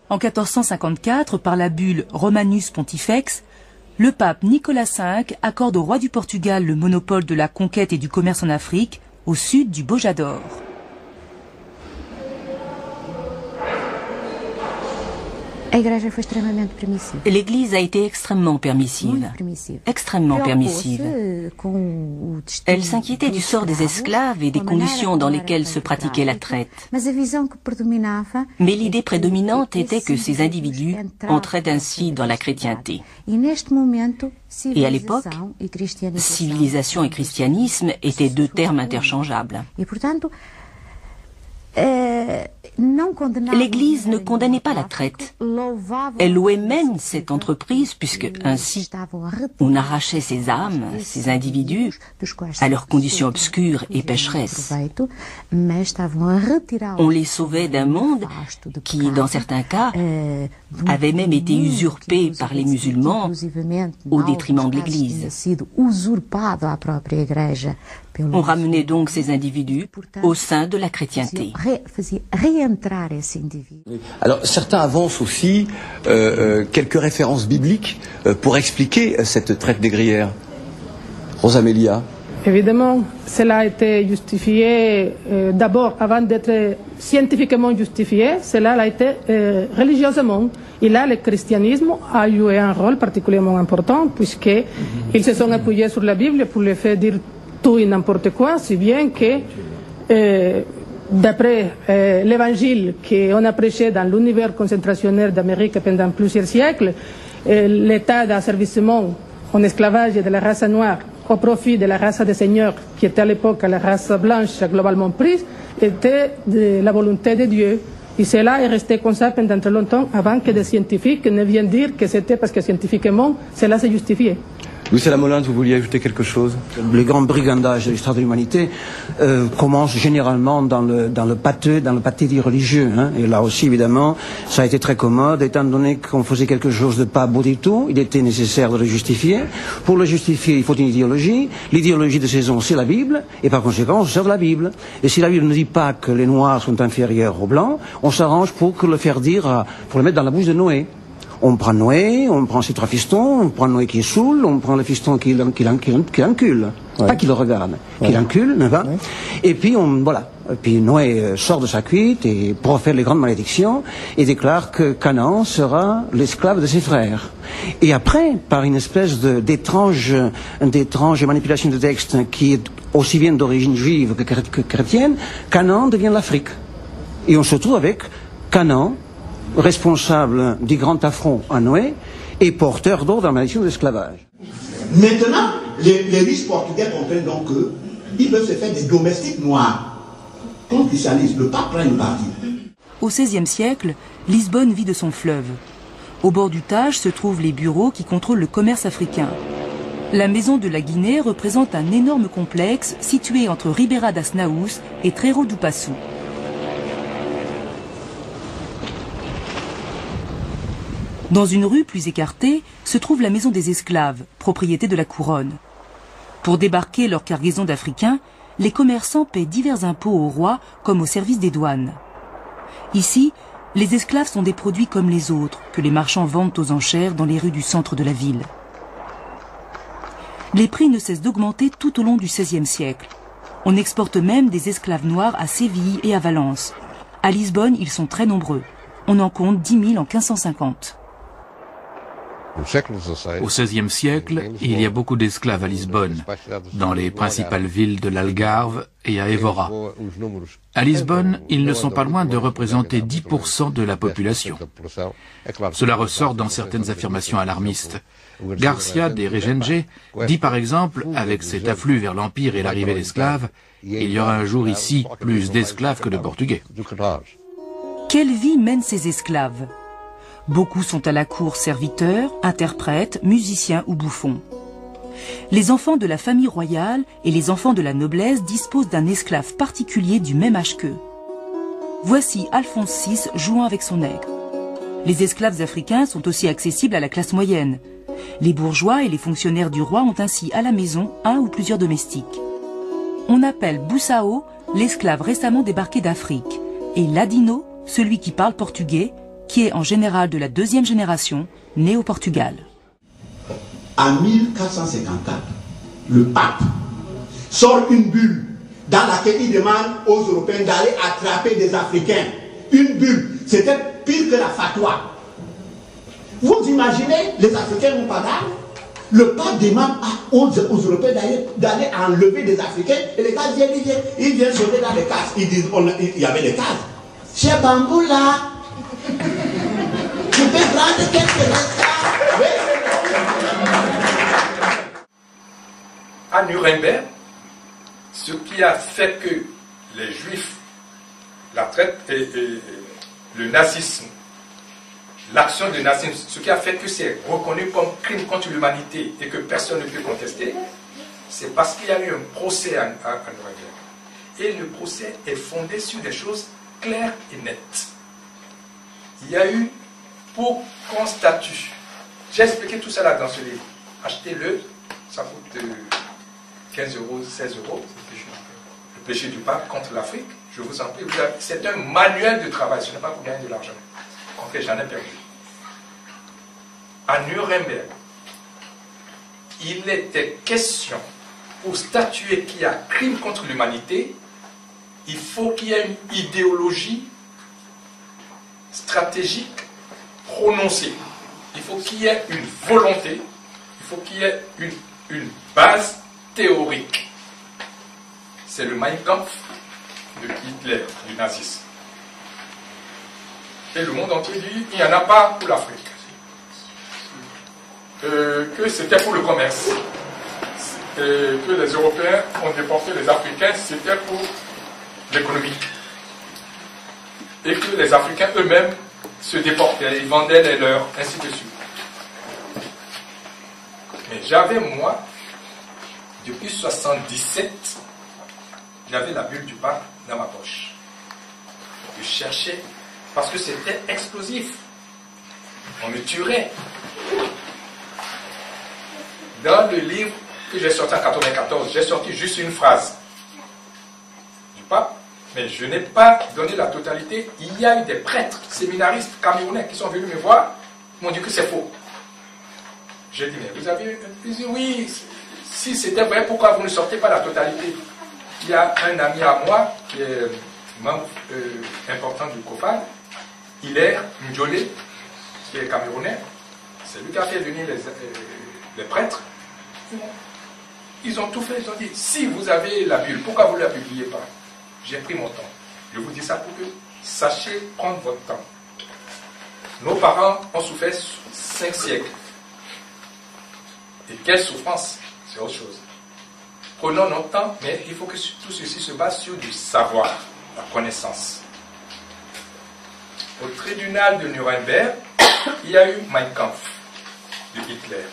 En 1454, par la bulle Romanus Pontifex, le pape Nicolas V accorde au roi du Portugal le monopole de la conquête et du commerce en Afrique, au sud du Bojador. L'Église a été extrêmement permissive. Extrêmement permissive. Elle s'inquiétait du sort des esclaves et des conditions dans lesquelles se pratiquait la traite. Mais l'idée prédominante était que ces individus entraient ainsi dans la chrétienté. Et à l'époque, civilisation et christianisme étaient deux termes interchangeables. L'Église ne condamnait pas la traite. Elle louait même cette entreprise puisque ainsi on arrachait ces âmes, ces individus, à leurs conditions obscures et pécheresses. On les sauvait d'un monde qui, dans certains cas, avait même été usurpé par les musulmans au détriment de l'Église. On ramenait donc ces individus au sein de la chrétienté. Alors certains avancent aussi quelques références bibliques pour expliquer cette traite négrière. Rosamélia. Évidemment, cela a été justifié d'abord avant d'être scientifiquement justifié, cela a été religieusement. Et là, le christianisme a joué un rôle particulièrement important puisqu'ils se sont appuyés sur la Bible pour les faire dire tout et n'importe quoi, si bien que d'après l'évangile qu'on a prêché dans l'univers concentrationnaire d'Amérique pendant plusieurs siècles, l'état d'asservissement en esclavage de la race noire au profit de la race des seigneurs, qui était à l'époque la race blanche globalement prise, était de la volonté de Dieu. Et cela est resté comme ça pendant très longtemps avant que des scientifiques ne viennent dire que c'était parce que scientifiquement cela s'est justifié. Louis Salamolinde, vous vouliez ajouter quelque chose? Les grands brigandages de l'histoire de l'humanité commencent généralement dans le pâté dit religieux. Hein. Et là aussi, évidemment, ça a été très commode, étant donné qu'on faisait quelque chose de pas beau du tout, il était nécessaire de le justifier. Pour le justifier, il faut une idéologie. L'idéologie de ces hommes, c'est la Bible, et par conséquent, on se sert de la Bible. Et si la Bible ne dit pas que les Noirs sont inférieurs aux Blancs, on s'arrange pour le faire dire, pour le mettre dans la bouche de Noé. On prend Noé, on prend ses trois fistons, on prend Noé qui saoule, on prend le fiston qui l'encule. Ouais. Pas qu'il le regarde, qu'il l'encule, n'est-ce pas? Ouais. Et puis voilà. Et puis Noé sort de sa cuite et profère les grandes malédictions et déclare que Canaan sera l'esclave de ses frères. Et après, par une espèce d'étrange manipulation de texte qui est aussi bien d'origine juive que chrétienne, Canaan devient l'Afrique. Et on se trouve avec Canaan, responsable du grand affront à Noé et porteur d'ordre dans la malédiction de l'esclavage. Maintenant, les riches portugais comprennent donc qu'ils peuvent se faire des domestiques noirs. Quand le christianisme, le pape prend une partie. Au XVIe siècle, Lisbonne vit de son fleuve. Au bord du Tage se trouvent les bureaux qui contrôlent le commerce africain. La maison de la Guinée représente un énorme complexe situé entre Ribeira das Naus et Treiro do Paçu. Dans une rue plus écartée se trouve la maison des esclaves, propriété de la couronne. Pour débarquer leur cargaison d'Africains, les commerçants paient divers impôts au roi comme au service des douanes. Ici, les esclaves sont des produits comme les autres que les marchands vendent aux enchères dans les rues du centre de la ville. Les prix ne cessent d'augmenter tout au long du XVIe siècle. On exporte même des esclaves noirs à Séville et à Valence. À Lisbonne, ils sont très nombreux. On en compte 10 000 en 1550. Au XVIe siècle, il y a beaucoup d'esclaves à Lisbonne, dans les principales villes de l'Algarve et à Évora. À Lisbonne, ils ne sont pas loin de représenter 10% de la population. Cela ressort dans certaines affirmations alarmistes. Garcia de Regenge dit par exemple, avec cet afflux vers l'Empire et l'arrivée d'esclaves, il y aura un jour ici plus d'esclaves que de Portugais. Quelle vie mènent ces esclaves ? Beaucoup sont à la cour serviteurs, interprètes, musiciens ou bouffons. Les enfants de la famille royale et les enfants de la noblesse disposent d'un esclave particulier du même âge qu'eux. Voici Alphonse VI jouant avec son nègre. Les esclaves africains sont aussi accessibles à la classe moyenne. Les bourgeois et les fonctionnaires du roi ont ainsi à la maison un ou plusieurs domestiques. On appelle Boussao l'esclave récemment débarqué d'Afrique et Ladino celui qui parle portugais, qui est en général de la deuxième génération, né au Portugal. En 1454, le pape sort une bulle dans laquelle il demande aux Européens d'aller attraper des Africains. Une bulle, c'était pire que la fatwa. Vous imaginez, les Africains n'ont pas d'armes. Le pape demande aux Européens d'aller enlever des Africains et les gars ils viennent sauter dans les cases. Ils disent, il y avait des cases. Chez Bambou là, tu peux prendre quelques restes. À Nuremberg, ce qui a fait que les Juifs, la traite et le nazisme, l'action du nazisme, ce qui a fait que c'est reconnu comme crime contre l'humanité et que personne ne peut contester, c'est parce qu'il y a eu un procès à Nuremberg. Et le procès est fondé sur des choses claires et nettes. Il y a eu pour qu'on statue. J'ai expliqué tout ça là dans ce livre. Achetez-le, ça coûte 15 euros, 16 euros. Le péché du pape contre l'Afrique. Je vous en prie. C'est un manuel de travail, ce n'est pas pour gagner de l'argent. En fait, j'en ai perdu. À Nuremberg, il était question, pour statuer qu'il y a crime contre l'humanité, il faut qu'il y ait une idéologie stratégique prononcée. Il faut qu'il y ait une volonté, il faut qu'il y ait une base théorique. C'est le Mein Kampf de Hitler, du nazisme. Et le monde entier dit il n'y en a pas pour l'Afrique. Que c'était pour le commerce. Que les Européens ont déporté les Africains, c'était pour l'économie. Et que les Africains eux-mêmes se déportaient, ils vendaient les leurs, ainsi de suite. Mais j'avais, moi, depuis 1977, j'avais la bulle du pape dans ma poche. Je cherchais, parce que c'était explosif. On me tuerait. Dans le livre que j'ai sorti en 1994, j'ai sorti juste une phrase du pape, mais je n'ai pas donné la totalité. Il y a eu des prêtres, séminaristes camerounais qui sont venus me voir, m'ont dit que c'est faux. J'ai dit, mais vous avez... Ils disent, oui, si c'était vrai, pourquoi vous ne sortez pas la totalité? Il y a un ami à moi qui est membre important du COFAD, Hilaire Ndjolé, qui est camerounais. C'est lui qui a fait venir les prêtres. Ils ont tout fait, ils ont dit, si vous avez la bulle, pourquoi vous ne la publiez pas? J'ai pris mon temps. Je vous dis ça pour que sachez prendre votre temps. Nos parents ont souffert 5 siècles. Et quelle souffrance, c'est autre chose. Prenons notre temps, mais il faut que tout ceci se base sur du savoir, la connaissance. Au tribunal de Nuremberg, il y a eu Mein Kampf de Hitler.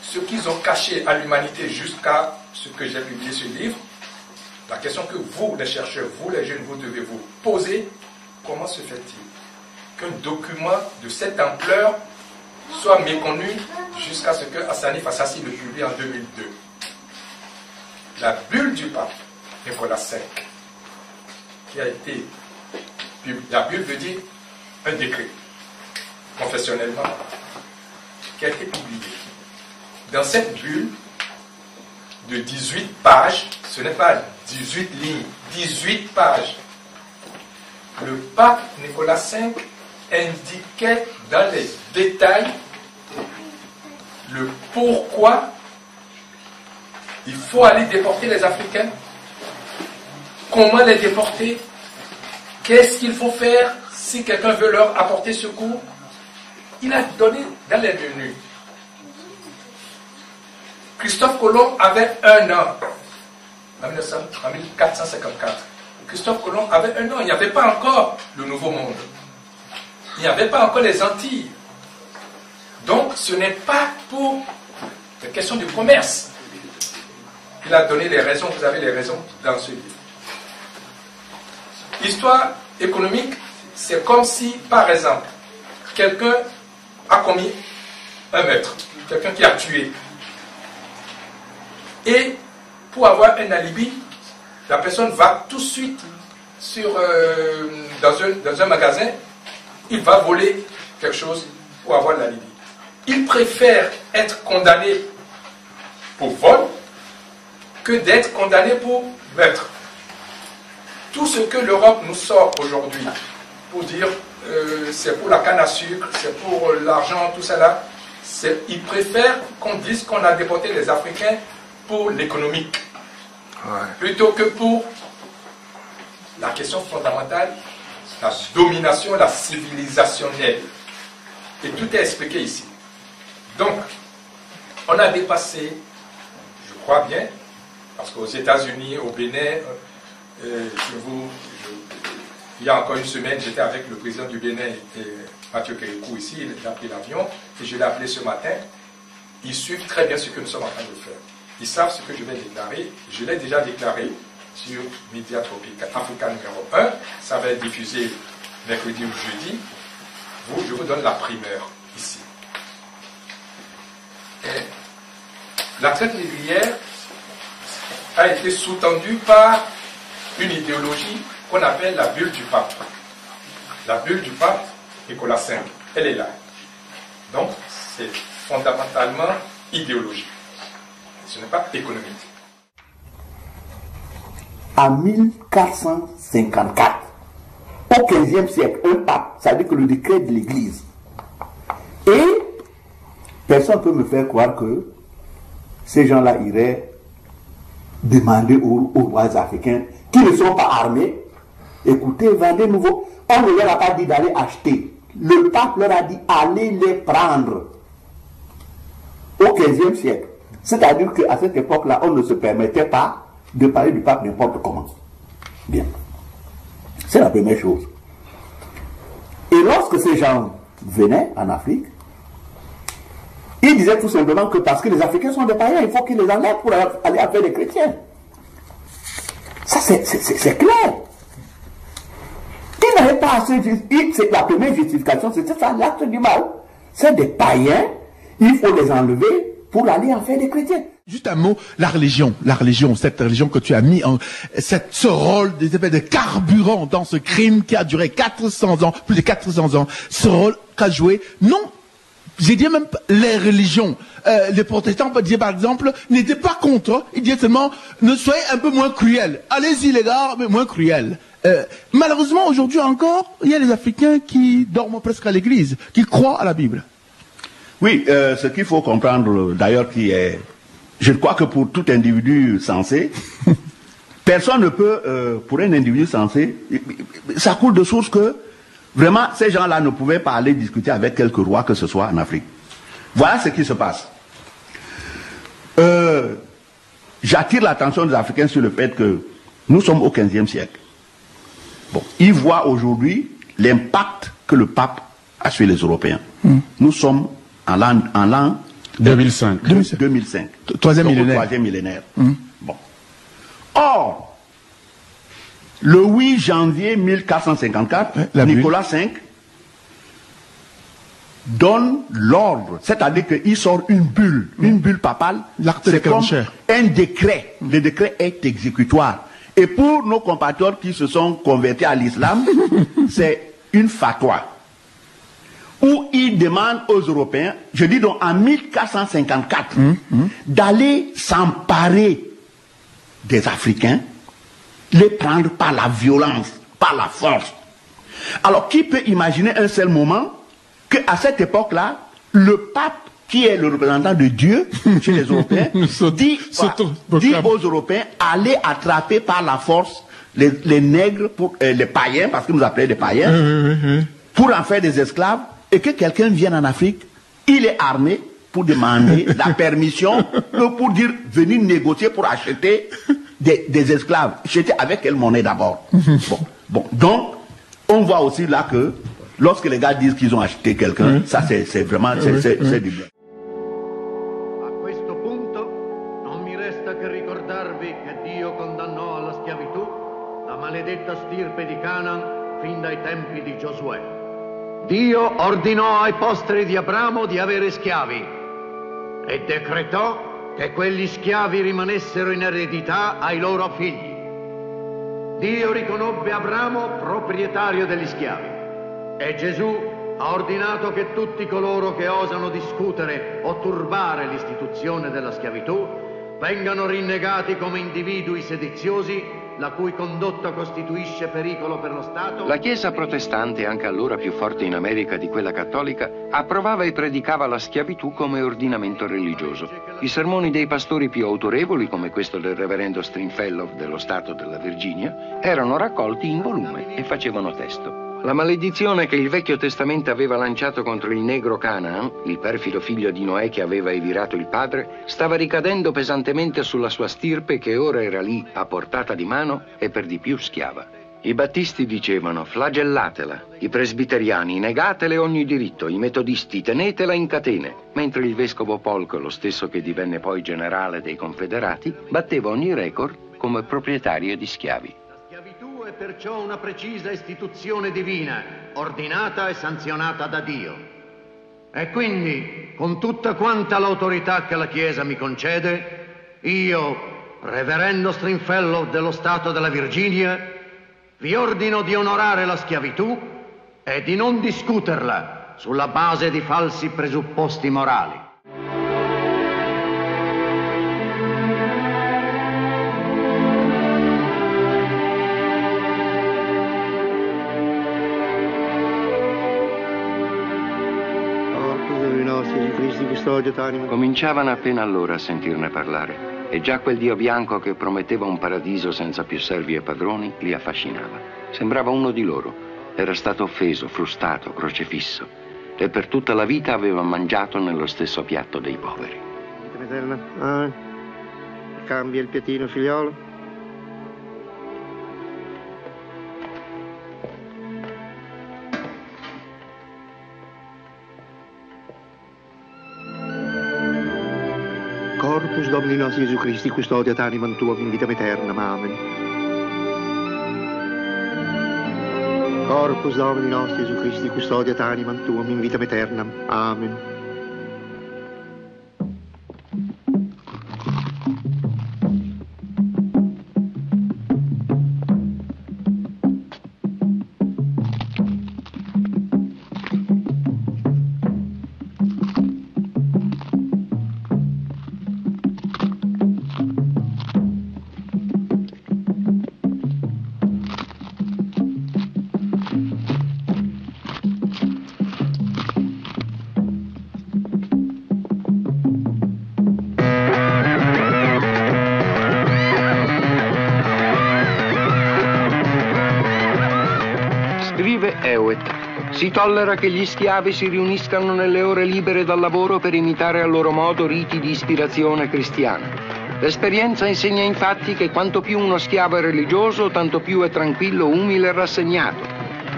Ce qu'ils ont caché à l'humanité jusqu'à ce que j'ai publié ce livre, la question que vous, les chercheurs, vous, les jeunes, vous devez vous poser, comment se fait-il qu'un document de cette ampleur soit méconnu jusqu'à ce que Hassanif Assassi le publie en 2002. La bulle du pape, Nicolas V, qui a été... La bulle veut dire un décret, confessionnellement, qui a été publié. Dans cette bulle de 18 pages, ce n'est pas 18 lignes, 18 pages, le pape Nicolas V indiquait dans les détails le pourquoi il faut aller déporter les Africains, comment les déporter, qu'est-ce qu'il faut faire si quelqu'un veut leur apporter secours. Il a donné dans les menus. Christophe Colomb avait 1 an, en 1454. Christophe Colomb avait 1 an, il n'y avait pas encore le Nouveau Monde. Il n'y avait pas encore les Antilles. Donc ce n'est pas pour des questions de commerce. Il a donné les raisons, vous avez les raisons dans ce livre. Histoire économique, c'est comme si, par exemple, quelqu'un a commis un meurtre, quelqu'un qui a tué. Et pour avoir un alibi, la personne va tout de suite dans un magasin il va voler quelque chose pour avoir la Libye. Il préfère être condamné pour vol que d'être condamné pour meurtre. Tout ce que l'Europe nous sort aujourd'hui pour dire c'est pour la canne à sucre, c'est pour l'argent, tout ça là, ils préfèrent qu'on dise qu'on a déporté les Africains pour l'économique, plutôt que pour la question fondamentale, la domination, la civilisationnelle. Et tout est expliqué ici. Donc, on a dépassé, je crois bien, parce qu'aux États-Unis, au Bénin, il y a encore une semaine, j'étais avec le président du Bénin, Mathieu Kérékou, ici, il a pris l'avion, et je l'ai appelé ce matin. Ils suivent très bien ce que nous sommes en train de faire. Ils savent ce que je vais déclarer. Je l'ai déjà déclaré sur Média Tropique Africa numéro 1. Ça va être diffusé mercredi ou jeudi. Je vous donne la primeur ici. Et la traite négrière a été sous-tendue par une idéologie qu'on appelle la bulle du pape. La bulle du pape, Nicolas V, elle est là. Donc, c'est fondamentalement idéologique. Ce n'est pas économique. En 1454, au XVe siècle, un pape, ça veut dire que le décret de l'Église. Et personne ne peut me faire croire que ces gens-là iraient demander aux rois africains qui ne sont pas armés, écoutez, vendez nouveau. On ne leur a pas dit d'aller acheter. Le pape leur a dit allez les prendre. Au XVe siècle. C'est-à-dire qu'à cette époque-là, on ne se permettait pas de parler du pape n'importe comment. Bien. C'est la première chose. Et lorsque ces gens venaient en Afrique, ils disaient tout simplement que parce que les Africains sont des païens, il faut qu'ils les enlèvent pour aller affaire des chrétiens. Ça, c'est clair. Ils n'avaient pas assez. La première justification, c'était ça, l'acte du mal. C'est des païens, il faut les enlever pour aller en faire des chrétiens. Juste un mot, la religion, cette religion que tu as mis en, ce rôle de carburant dans ce crime qui a duré 400 ans, plus de 400 ans, ce rôle qu'a joué, non, j'ai dit même les religions, les protestants, on peut dire par exemple, n'étaient pas contre, ils disaient seulement, ne soyez un peu moins cruels, allez-y les gars, mais moins cruels. Malheureusement, aujourd'hui encore, il y a des Africains qui dorment presque à l'église, qui croient à la Bible. Oui, ce qu'il faut comprendre d'ailleurs qui est... Je crois que pour tout individu sensé, personne ne peut, pour un individu sensé, ça coule de source que vraiment ces gens-là ne pouvaient pas aller discuter avec quelque roi que ce soit en Afrique. Voilà ce qui se passe. J'attire l'attention des Africains sur le fait que nous sommes au XVe siècle. Bon, ils voient aujourd'hui l'impact que le pape a sur les Européens. Nous sommes en l'an 2005. Troisième millénaire. Bon. Or, le 8 janvier 1454, Nicolas V donne l'ordre, c'est-à-dire qu'il sort une bulle papale. C'est comme un décret. Le décret est exécutoire. Et pour nos compatriotes qui se sont convertis à l'islam, c'est une fatwa. Où il demande aux Européens, je dis donc en 1454, d'aller s'emparer des Africains, les prendre par la violence, par la force. Alors, qui peut imaginer un seul moment qu'à cette époque-là, le pape, qui est le représentant de Dieu chez les Européens, dit aux Européens, allez attraper par la force les nègres, les païens, parce que nous appelons des païens, pour en faire des esclaves, et que quelqu'un vienne en Afrique, il est armé pour demander la permission, pour dire venir négocier pour acheter des esclaves. Acheter avec quelle monnaie d'abord? Bon. Donc, on voit aussi là que lorsque les gars disent qu'ils ont acheté quelqu'un, ça c'est vraiment c'est du bien. A questo punto non mi resta che ricordarvi che Dio condannò alla schiavitù la maledetta stirpe di Canaan fin dai tempi di Giosuè. Dio ordinò ai posteri di Abramo di avere schiavi e decretò che quegli schiavi rimanessero in eredità ai loro figli. Dio riconobbe Abramo proprietario degli schiavi E Gesù ha ordinato che tutti coloro che osano discutere o turbare l'istituzione della schiavitù vengano rinnegati come individui sediziosi la cui condotta costituisce pericolo per lo Stato. La Chiesa protestante, anche allora più forte in America di quella cattolica, approvava e predicava la schiavitù come ordinamento religioso. I sermoni dei pastori più autorevoli, come questo del reverendo Stringfellow dello Stato della Virginia, erano raccolti in volume e facevano testo. La maledizione che il Vecchio Testamento aveva lanciato contro il negro Canaan, il perfido figlio di Noè che aveva evirato il padre, stava ricadendo pesantemente sulla sua stirpe che ora era lì a portata di mano e per di più schiava. I battisti dicevano flagellatela, i presbiteriani negatele ogni diritto, i metodisti tenetela in catene, mentre il vescovo Polk, lo stesso che divenne poi generale dei confederati, batteva ogni record come proprietario di schiavi. È perciò una precisa istituzione divina, ordinata e sanzionata da Dio. E quindi, con tutta quanta l'autorità che la Chiesa mi concede, io, reverendo Stringfellow dello Stato della Virginia, vi ordino di onorare la schiavitù e di non discuterla sulla base di falsi presupposti morali. Cominciavano appena allora a sentirne parlare e già quel Dio bianco che prometteva un paradiso senza più servi e padroni li affascinava. Sembrava uno di loro, era stato offeso, frustato, crocefisso e per tutta la vita aveva mangiato nello stesso piatto dei poveri. Cambia il piattino, figliolo. Corpus Domini nostri Gesù Cristi, custodiat animam tuam in vitam aeternam. Amen. Corpus Domini nostri Gesù Cristi, custodiat animam tuam in vitam aeternam. Amen. Si tollera che gli schiavi si riuniscano nelle ore libere dal lavoro per imitare a loro modo riti di ispirazione cristiana. L'esperienza insegna infatti che quanto più uno schiavo è religioso, tanto più è tranquillo, umile e rassegnato.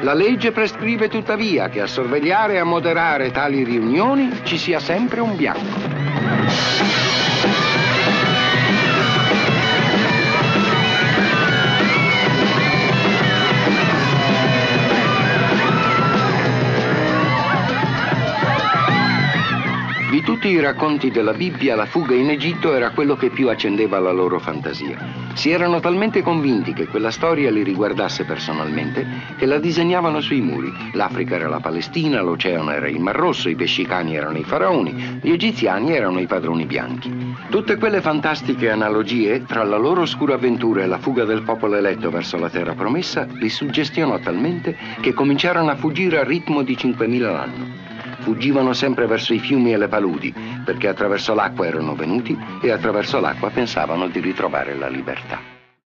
La legge prescrive tuttavia che a sorvegliare e a moderare tali riunioni ci sia sempre un bianco. Di tutti i racconti della Bibbia, la fuga in Egitto era quello che più accendeva la loro fantasia. Si erano talmente convinti che quella storia li riguardasse personalmente che la disegnavano sui muri. L'Africa era la Palestina, l'oceano era il Mar Rosso, i pescicani erano i faraoni, gli egiziani erano i padroni bianchi. Tutte quelle fantastiche analogie tra la loro oscura avventura e la fuga del popolo eletto verso la terra promessa li suggestionò talmente che cominciarono a fuggire al ritmo di 5.000 l'anno. Fuggivano sempre verso i fiumi e le paludi, perché attraverso l'acqua erano venuti e attraverso l'acqua pensavano di ritrovare la libertà.